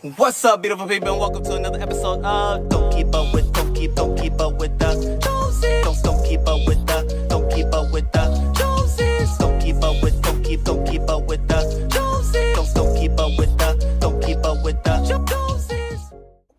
What's up, beautiful people, and welcome to another episode of Don't Keep Up with the Joneses. Don't keep up with the Joneses. Don't keep up with the Joneses. Don't keep up with the Joneses. Don't keep up with the Joneses.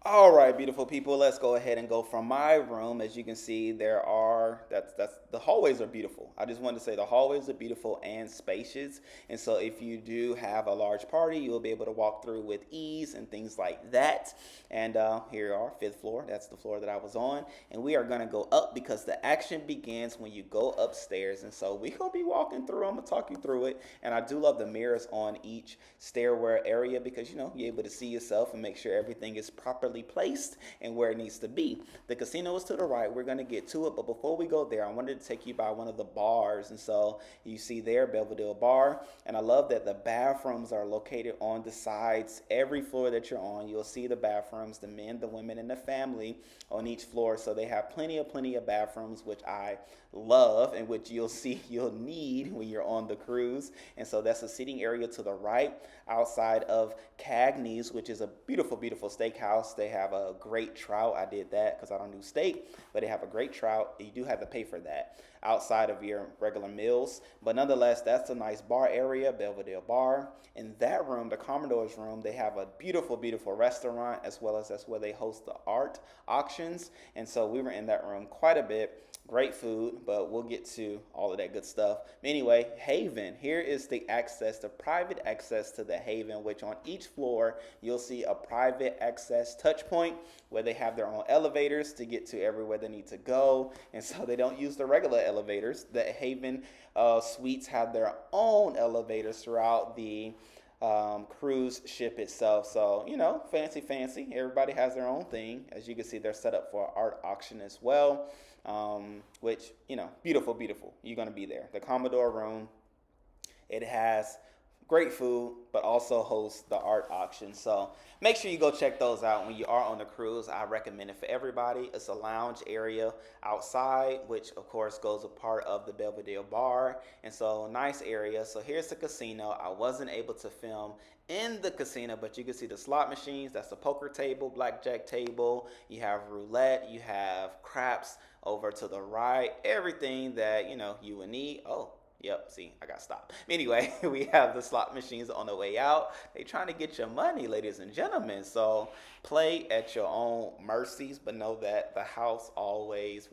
All right, beautiful people, let's go ahead and go from my room. As you can see, that's the hallways are beautiful. I just wanted to say the hallways are beautiful and spacious. And so if you do have a large party, you'll be able to walk through with ease and things like that. And here you are, fifth floor. That's the floor that I was on. And we are going to go up because the action begins when you go upstairs. And so we're going to be walking through. I'm going to talk you through it. And I do love the mirrors on each stairwell area because, you're able to see yourself and make sure everything is properly placed and where it needs to be. The casino is to the right. We're going to get to it, but before we go there, I wanted to take you by one of the bars. And so you see there, Belvedere Bar, and I love that the bathrooms are located on the sides. Every floor that you're on, you'll see the bathrooms, the men, the women, and the family on each floor. So they have plenty of bathrooms, which I love and which you'll need when you're on the cruise. And so that's a seating area to the right outside of Cagney's, which is a beautiful steakhouse. They have a great trout. I did that because I don't do steak, but they have a great trout. You do have to pay for that outside of your regular meals, but nonetheless, that's a nice bar area, Belvedere Bar. In that room, the Commodore's room, they have a beautiful restaurant, as well as that's where they host the art auctions. And so we were in that room quite a bit. Great food, but we'll get to all of that good stuff. Anyway, Haven. Here is the private access to the Haven, which on each floor, you'll see a private access touch point where they have their own elevators to get to everywhere they need to go. And so they don't use the regular elevators. The Haven suites have their own elevators throughout the cruise ship itself. So, fancy. Everybody has their own thing. As you can see, they're set up for art auction as well, which, beautiful. You're going to be there. The Commodore room, it has great food, but also hosts the art auction. So make sure you go check those out when you are on the cruise. I recommend it for everybody. It's a lounge area outside, which of course goes a part of the Belvedere Bar. And so nice area. So here's the casino. I wasn't able to film in the casino, but you can see the slot machines. That's the poker table, blackjack table. You have roulette. You have craps over to the right. Everything that, you would need. Oh, yep, see, I got stopped. Anyway, we have the slot machines on the way out. They trying to get your money, ladies and gentlemen. So play at your own mercies, but know that the house always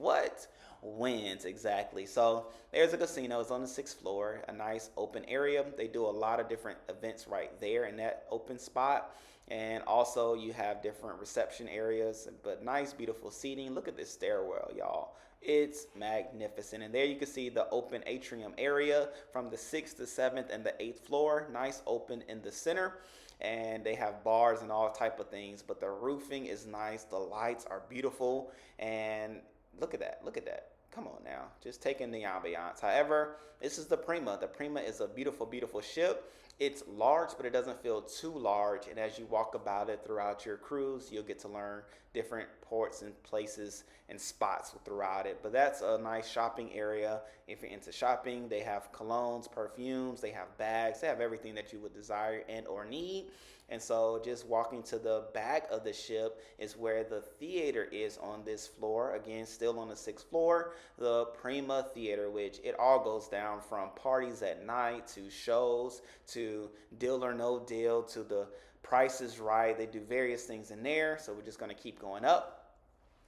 wins. Exactly. So there's a casino. It's on the 6th floor, a nice open area. They do a lot of different events right there in that open spot. And also you have different reception areas, but nice, beautiful seating. Look at this stairwell, y'all. It's magnificent. And there you can see the open atrium area from the 6th to 7th and the 8th floor. Nice open in the center. And they have bars and all type of things, but the roofing is nice. The lights are beautiful. And look at that. Come on now. Just taking the ambiance. However, this is the Prima. The Prima is a beautiful ship. It's large, but it doesn't feel too large. And as you walk about it throughout your cruise, you'll get to learn different ports and places and spots throughout it. But that's a nice shopping area. If you're into shopping, they have colognes, perfumes, they have bags, they have everything that you would desire and or need. And so just walking to the back of the ship is where the theater is on this floor. Again, still on the 6th floor, the Prima Theater, which it all goes down from parties at night to shows to Deal or No Deal to the Price is Right. They do various things in there. So we're just going to keep going up,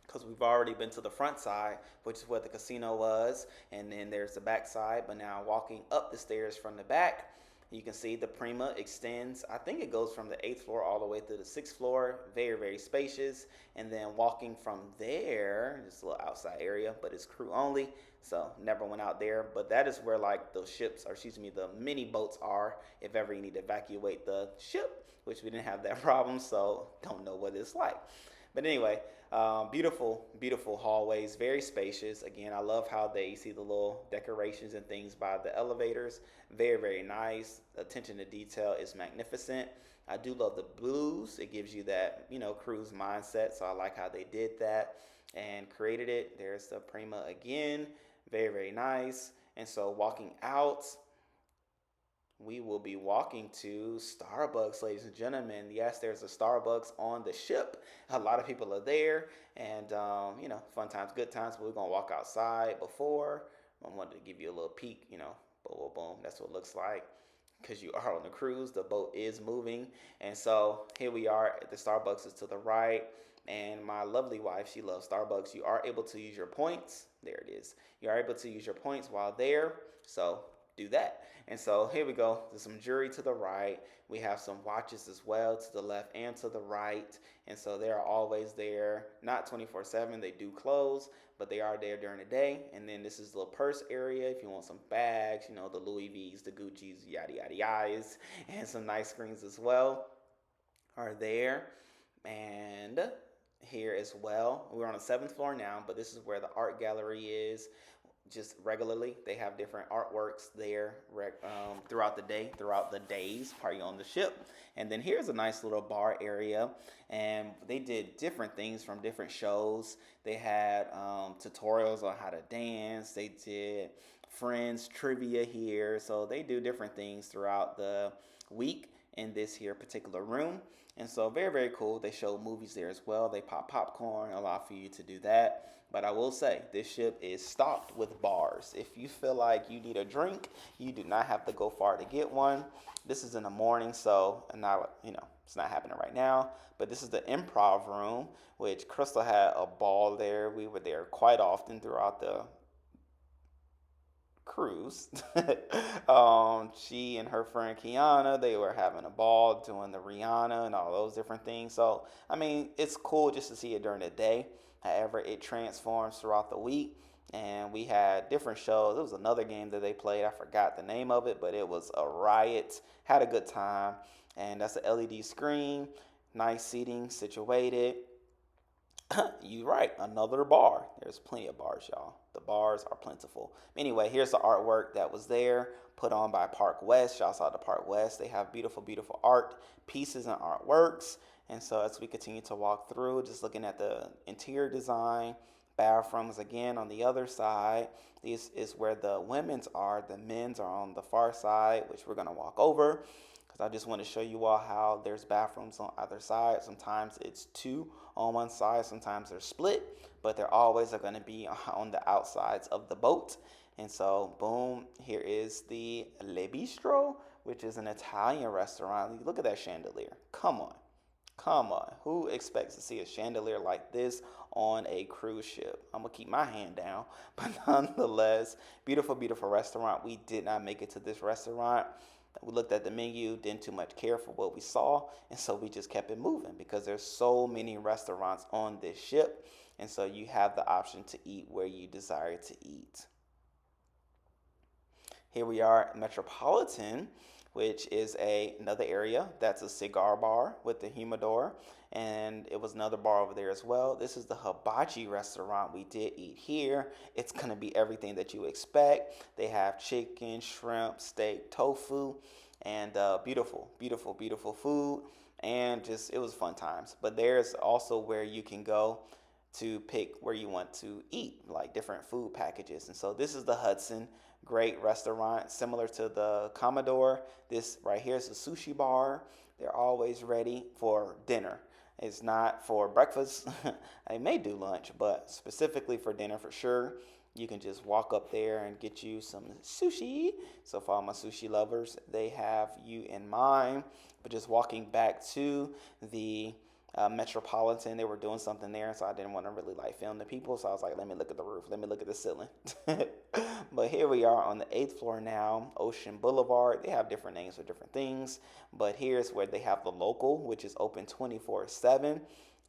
because we've already been to the front side, which is where the casino was, and then there's the back side. But now walking up the stairs from the back, you can see the Prima extends. I think it goes from the 8th floor all the way to the 6th floor. Very spacious. And then walking from there, just a little outside area, but it's crew only, so never went out there. But that is where like the the mini boats are if ever you need to evacuate the ship, which we didn't have that problem, so don't know what it's like. But anyway, beautiful hallways, very spacious. Again, I love how you see the little decorations and things by the elevators. Very nice. Attention to detail is magnificent. I do love the blues. It gives you that, cruise mindset. So I like how they did that and created it. There's the Prima again. Very nice. And so walking out, we will be walking to Starbucks, ladies and gentlemen. Yes, there's a Starbucks on the ship. A lot of people are there, and fun times, good times. But we're gonna walk outside before. I wanted to give you a little peek, boom, boom, boom. That's what it looks like. Because you are on the cruise, the boat is moving, and so here we are. The Starbucks is to the right, and my lovely wife, she loves Starbucks. You are able to use your points. There it is. You are able to use your points while there. So do that. And so here we go. There's some jewelry to the right. We have some watches as well to the left and to the right. And so they're always there, not 24/7. They do close, but they are there during the day. And then this is the little purse area if you want some bags, the Louis V's, the Gucci's, yada, yada, yada's, and some nice screens as well are there. And here as well, we're on the 7th floor now, but this is where the art gallery is. Just regularly, they have different artworks there throughout the day, throughout the days, party on the ship. And then here's a nice little bar area, and they did different things from different shows. They had tutorials on how to dance. They did Friends trivia here, so they do different things throughout the week in this here particular room. And so very, very cool. They show movies there as well. They pop popcorn, allow for you to do that. But I will say, this ship is stocked with bars. If you feel like you need a drink, you do not have to go far to get one. This is in the morning, so not, it's not happening right now. But this is the improv room, which Chrystle had a ball there. We were there quite often throughout the cruise. She and her friend Kiana, they were having a ball doing the Rihanna and all those different things. So, I mean, it's cool just to see it during the day. However, it transforms throughout the week. And we had different shows. There was another game that they played. I forgot the name of it, but it was a riot. Had a good time. And that's an LED screen. Nice seating situated. You right, another bar. There's plenty of bars, y'all. The bars are plentiful. Anyway, here's the artwork that was there, put on by Park West. Shouts out to Park West. They have beautiful, beautiful art pieces and artworks. And so as we continue to walk through, just looking at the interior design, bathrooms again on the other side. This is where the women's are. The men's are on the far side, which we're going to walk over. I just want to show you all how there's bathrooms on either side. Sometimes it's two on one side, sometimes they're split, but they're always going to be on the outsides of the boat. And so, boom, here is the Le Bistro, which is an Italian restaurant. Look at that chandelier. Come on. Come on. Who expects to see a chandelier like this on a cruise ship? I'm going to keep my hand down. But nonetheless, beautiful, beautiful restaurant. We did not make it to this restaurant. We looked at the menu, didn't too much care for what we saw, and so we just kept it moving because there's so many restaurants on this ship, and so you have the option to eat where you desire to eat. Here we are at Metropolitan, which is another area that's a cigar bar with the humidor, and it was another bar over there as well. This is the hibachi restaurant. We did eat here. It's going to be everything that you expect. They have chicken, shrimp, steak, tofu, and beautiful, beautiful, beautiful food, and just it was fun times. But there's also where you can go to pick where you want to eat, like different food packages. And so this is the Hudson. Great restaurant, similar to the Commodore. This right here is a sushi bar. They're always ready for dinner. It's not for breakfast. They may do lunch, but specifically for dinner for sure. You can just walk up there and get you some sushi. So for all my sushi lovers, they have you in mind. But just walking back to the Metropolitan, they were doing something there, so I didn't want to really film the people, so I was like, let me look at the roof, let me look at the ceiling. But here we are on the 8th floor now, Ocean Boulevard. They have different names for different things, but here's where they have the local, which is open 24/7.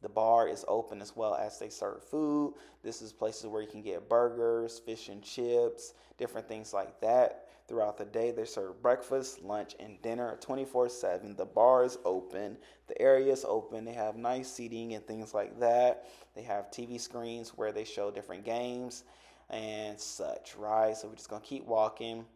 The bar is open as well as they serve food. This is places where you can get burgers, fish and chips, different things like that. Throughout the day, they serve breakfast, lunch, and dinner 24/7. The bar is open. The area is open. They have nice seating and things like that. They have TV screens where they show different games and such, right? So we're just going to keep walking.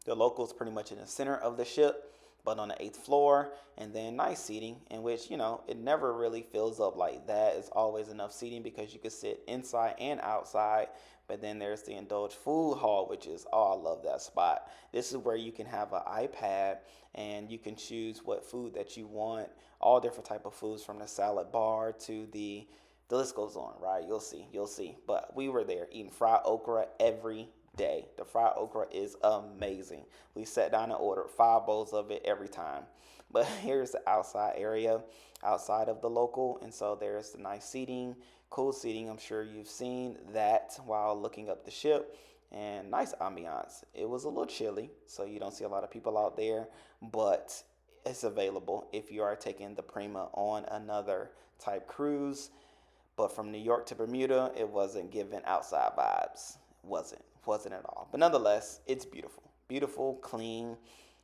The local is pretty much in the center of the ship. but on the 8th floor. And then nice seating, in which, you know, it never really fills up like that. It's always enough seating because you can sit inside and outside. But then there's the indulge food hall, which is, oh, I love that spot. This is where you can have an iPad and you can choose what food that you want, all different type of foods, from the salad bar to the list goes on, right? You'll see. But we were there eating fried okra every day. The fried okra is amazing. We sat down and ordered 5 bowls of it every time. But here's the outside area outside of the local. And so there's the nice seating, cool seating. I'm sure you've seen that while looking up the ship. And nice ambiance. It was a little chilly, so you don't see a lot of people out there, but it's available if you are taking the Prima on another type cruise. But from New York to Bermuda, it wasn't giving outside vibes. Wasn't at all. But nonetheless, it's beautiful, clean,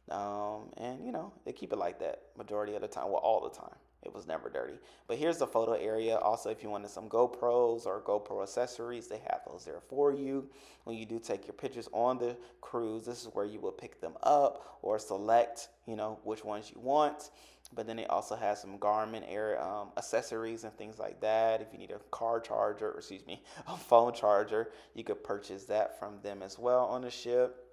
and you know, they keep it like that majority of the time. Well, all the time. It was never dirty. But here's the photo area. Also, if you wanted some GoPros or GoPro accessories, they have those there for you. When you do take your pictures on the cruise, this is where you will pick them up or select, you know, which ones you want. But then it also has some Garmin Air accessories and things like that. If you need a car charger, or excuse me, a phone charger, you could purchase that from them as well on the ship.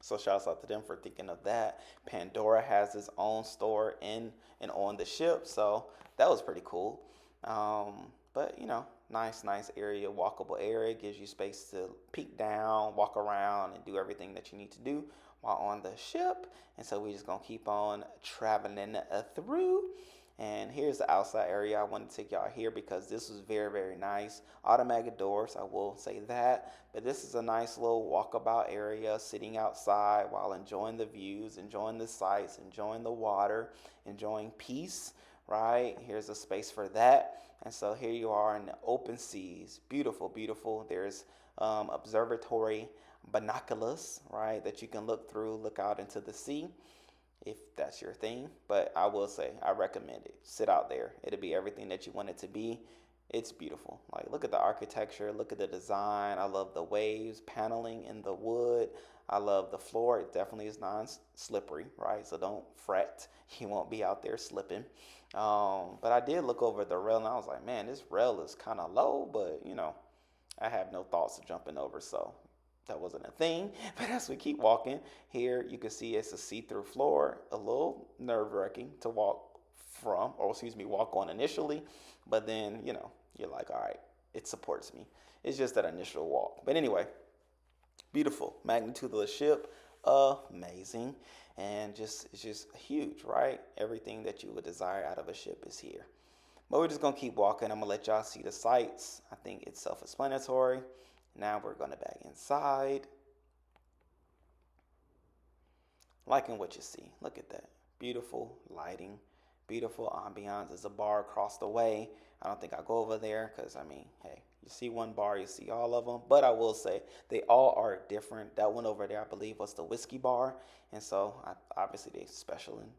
So shouts out to them for thinking of that. Pandora has its own store in and on the ship, so that was pretty cool. But you know, nice area, walkable area, gives you space to peek down, walk around, and do everything that you need to do while on the ship. And so we just gonna keep on traveling through. And here's the outside area. I want to take y'all here because this was very nice. Automatic doors, I will say that. But this is a nice little walkabout area, sitting outside while enjoying the views, enjoying the sights, enjoying the water, enjoying peace, right? Here's a space for that. And so here you are in the open seas. Beautiful. There's observatory binoculars, right, that you can look through, look out into the sea, if that's your thing. But I will say, I recommend it. Sit out there. It'll be everything that you want it to be. It's beautiful. Like, look at the architecture, look at the design. I love the waves, paneling in the wood. I love the floor. It definitely is non-slippery, right? So don't fret. You won't be out there slipping. But I did look over the rail and I was like, man, this rail is kind of low, but you know, I have no thoughts of jumping over, so that wasn't a thing. But as we keep walking here, you can see it's a see-through floor, a little nerve-wracking to walk on initially. But then, you know, you're like, all right, it supports me. It's just that initial walk. But anyway, beautiful. Magnitude of the ship, amazing. And it's just huge, right? Everything that you would desire out of a ship is here. But we're just going to keep walking. I'm going to let y'all see the sights. I think it's self-explanatory. Now we're going to back inside. Liking what you see. Look at that. Beautiful lighting. Beautiful ambiance. There's a bar across the way. I don't think I'll go over there because, I mean, hey, you see one bar, you see all of them. But I will say they all are different. That one over there, I believe, was the whiskey bar. And so, obviously, they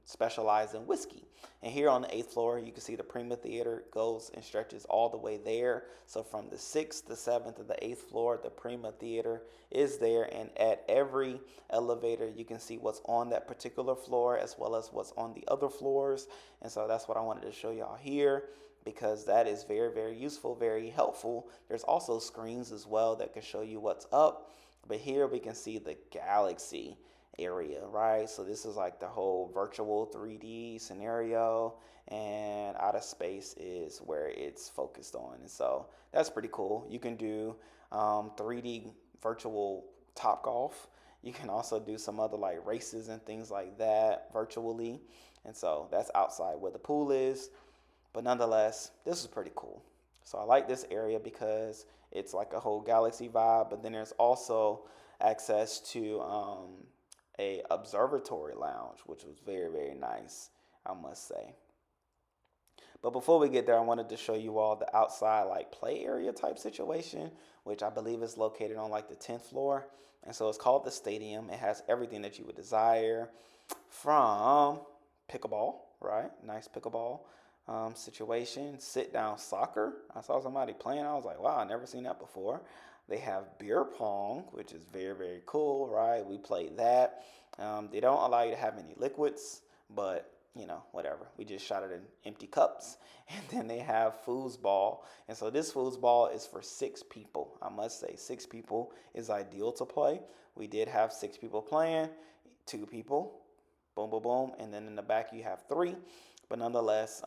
specialize in whiskey. And here on the 8th floor, you can see the Prima Theater goes and stretches all the way there. So from the 6th, the 7th, and the 8th floor, the Prima Theater is there. And at every elevator, you can see what's on that particular floor as well as what's on the other floors. And so that's what I wanted to show y'all here, because that is very useful, very helpful. There's also screens as well that can show you what's up. But here we can see the galaxy area, right? So this is like the whole virtual 3D scenario, and outer space is where it's focused on. And so that's pretty cool. You can do 3D virtual Top Golf. You can also do some other like races and things like that virtually. And so that's outside where the pool is. But nonetheless, this is pretty cool. So I like this area because it's like a whole galaxy vibe. But then there's also access to a observatory lounge, which was very nice, I must say. But before we get there, I wanted to show you all the outside like play area type situation, which I believe is located on like the 10th floor. And so it's called the Stadium. It has everything that you would desire, from pickleball, right? Nice pickleball situation. Sit down soccer. I saw somebody playing. I was like, wow, I never seen that before. They have beer pong, which is very cool, right? We played that. They don't allow you to have any liquids, but whatever. We just shot it in empty cups. And then they have foosball. And so this foosball is for 6 people. I must say 6 people is ideal to play. We did have 6 people playing, 2 people, boom, boom, boom. And then in the back you have 3. But nonetheless,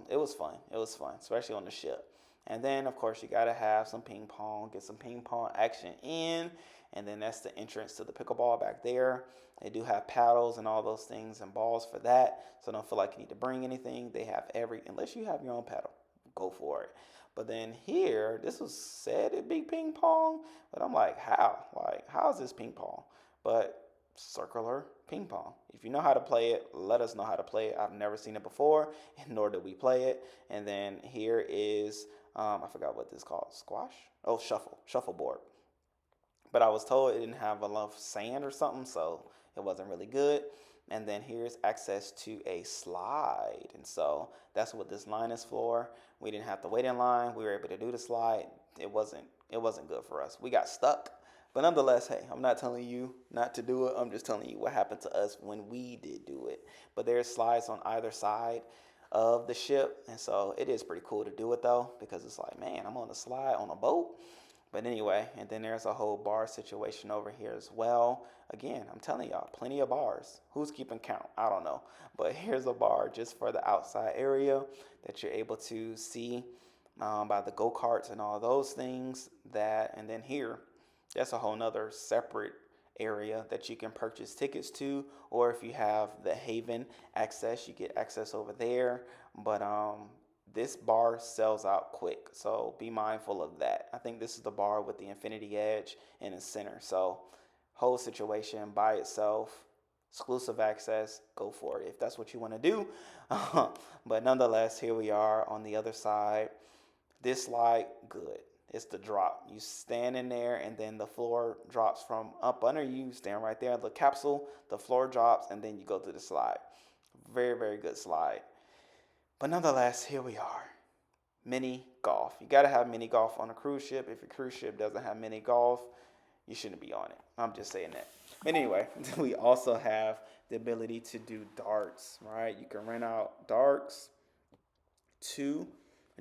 it was fun. It was fun, especially on the ship. And then, of course, you got to have some ping pong, get some ping pong action in. And then that's the entrance to the pickleball back there. They do have paddles and all those things and balls for that. So don't feel like you need to bring anything. They have unless you have your own paddle, go for it. But then here, this was said it'd be ping pong. But I'm like, how? Like, how is this ping pong? But circular ping pong. If you know how to play it, let us know how to play it. I've never seen it before, and nor did we play it. And then here is, I forgot what this is called, squash? Oh, shuffleboard. But I was told it didn't have enough sand or something, so it wasn't really good. And then here's access to a slide. And so that's what this line is for. We didn't have to wait in line. We were able to do the slide. It wasn't good for us. We got stuck. But nonetheless, hey, I'm not telling you not to do it. I'm just telling you what happened to us when we did do it. But there's slides on either side of the ship. And so it is pretty cool to do it, though, because it's like, man, I'm on a slide on a boat. But anyway, and then there's a whole bar situation over here as well. Again, I'm telling y'all, plenty of bars. Who's keeping count? I don't know. But here's a bar just for the outside area that you're able to see by the go-karts and all those things. And then here, that's a whole nother separate area that you can purchase tickets to. Or if you have the Haven access, you get access over there. But this bar sells out quick, so be mindful of that. I think this is the bar with the infinity edge in the center. So whole situation by itself, exclusive access, go for it if that's what you want to do. But nonetheless, here we are on the other side. This slide, good. It's the drop. You stand in there, and then the floor drops from up under you. You stand right there in the capsule. The floor drops, and then you go to the slide. Very, very good slide. But nonetheless, here we are. Mini golf. You got to have mini golf on a cruise ship. If your cruise ship doesn't have mini golf, you shouldn't be on it. I'm just saying that. But anyway, we also have the ability to do darts, right? You can rent out darts to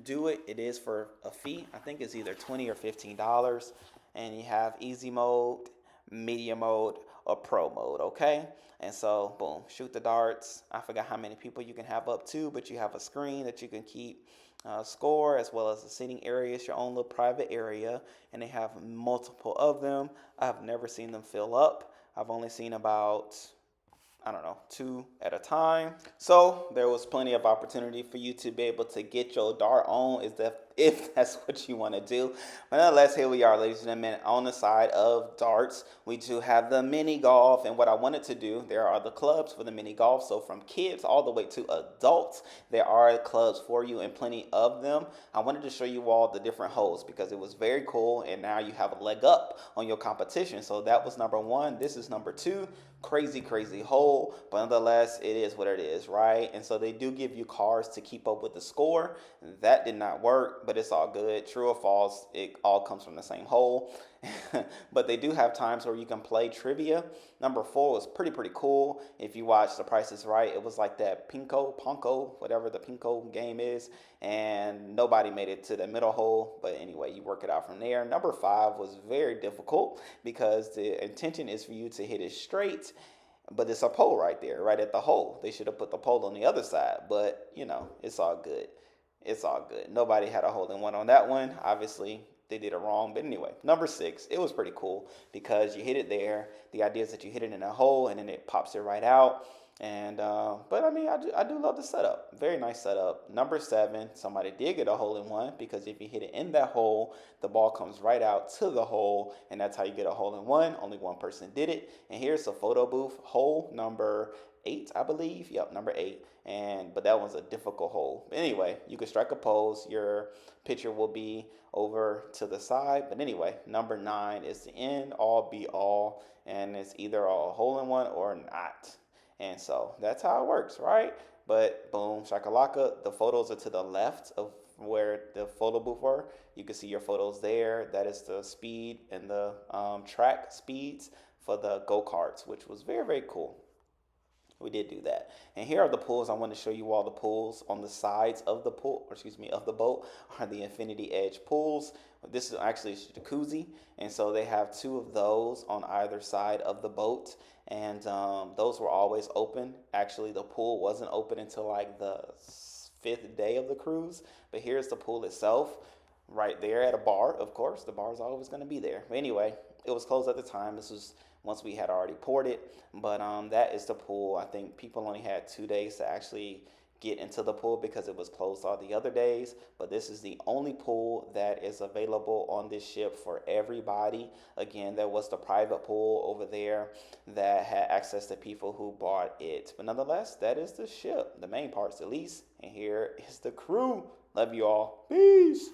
do it. It is for a fee. I think it's either $20 or $15. And you have easy mode, medium mode, or pro mode, okay? And so, boom, shoot the darts. I forgot how many people you can have up to, but you have a screen that you can keep score, as well as the seating area. It's your own little private area, and they have multiple of them. I've never seen them fill up. I've only seen about, 2 at a time. So there was plenty of opportunity for you to be able to get your dart on if that's what you want to do. But nonetheless, here we are, ladies and gentlemen, on the side of darts. We do have the mini golf, and what I wanted to do, there are the clubs for the mini golf. So from kids all the way to adults, there are clubs for you and plenty of them. I wanted to show you all the different holes because it was very cool, and now you have a leg up on your competition. So that was number 1. This is number 2. Crazy hole, but nonetheless, it is what it is, right? And so they do give you cards to keep up with the score. That did not work, but it's all good. True or false, it all comes from the same hole. But they do have times where you can play trivia. Number 4 was pretty cool. If you watch The Price is Right, it was like that Ponko, whatever the Pinko game is, and nobody made it to the middle hole. But anyway, you work it out from there. Number 5 was very difficult because the intention is for you to hit it straight, but it's a pole right there, right at the hole. They should have put the pole on the other side, but it's all good. It's all good. Nobody had a hole-in-one on that one. Obviously, they did it wrong. But anyway, number 6, it was pretty cool because you hit it there. The idea is that you hit it in a hole and then it pops it right out. And but I mean, I do love the setup. Very nice setup. Number 7, somebody did get a hole-in-one because if you hit it in that hole, the ball comes right out to the hole, and that's how you get a hole-in-one. Only one person did it. And here's a photo booth, hole number 8, I believe. Yep, number 8. But that one's a difficult hole. Anyway, you can strike a pose. Your picture will be over to the side. But anyway, number 9 is the end all be all, and it's either a hole-in-one or not. And so that's how it works, right? But boom, shakalaka, the photos are to the left of where the photo booth were. You can see your photos there. That is the speed and the track speeds for the go-karts, which was very cool. We did do that. And here are the pools. I want to show you all the pools on the sides of the pool, or excuse me, of the boat are the Infinity Edge pools. This is actually a jacuzzi, and so they have two of those on either side of the boat, and those were always open. Actually, the pool wasn't open until like the fifth day of the cruise, but here's the pool itself right there at a bar. Of course, the bar is always going to be there. But anyway, it was closed at the time. This was once we had already poured it, but that is the pool. I think people only had 2 days to actually get into the pool because it was closed all the other days, but this is the only pool that is available on this ship for everybody. Again, there was the private pool over there that had access to people who bought it, but nonetheless, that is the ship, the main parts at least, and here is the crew. Love you all. Peace.